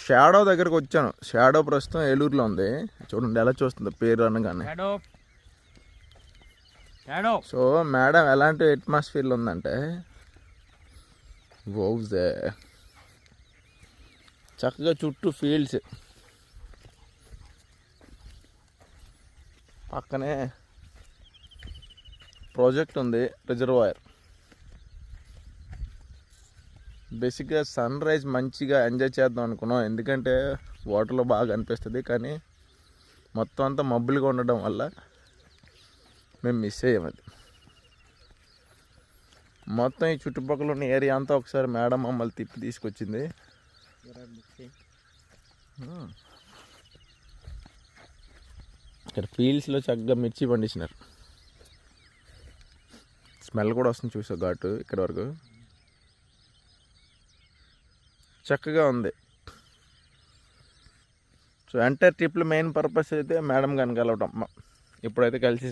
Shadow దగ్గరకు వచ్చాను. Shadow ప్రస్తుతం ఏలూరులో ఉంది. చూడండి ఎలా చూస్తుంది పేరు అనగానే. సో మేడం ఎలాంటి అట్మాస్ఫియర్లో ఉందంటే వౌజే చక్కగా చుట్టూ ఫీల్డ్స్, పక్కనే ప్రాజెక్ట్ ఉంది, రిజర్వాయర్. బేసిక్గా సన్ రైజ్ మంచిగా ఎంజాయ్ చేద్దాం అనుకున్నాం, ఎందుకంటే వాటర్లో బాగా అనిపిస్తుంది. కానీ మొత్తం అంతా మబ్బులుగా ఉండడం వల్ల మేము మిస్ అయ్యామది. మొత్తం ఈ చుట్టుపక్కల ఉన్న ఏరియా అంతా ఒకసారి మేడం మమ్మల్ని తిప్పి తీసుకొచ్చింది. ఇక్కడ ఫీల్డ్స్లో చక్కగా మిర్చి పండించినారు. స్మెల్ కూడా వస్తుంది, చూసా ఘాటు ఇక్కడ వరకు. చక్కగా ఉంది. సో ఎంటైర్ ట్రిప్లో మెయిన్ పర్పస్ అయితే మేడం గారిని కలవటం. ఇప్పుడైతే కలిసి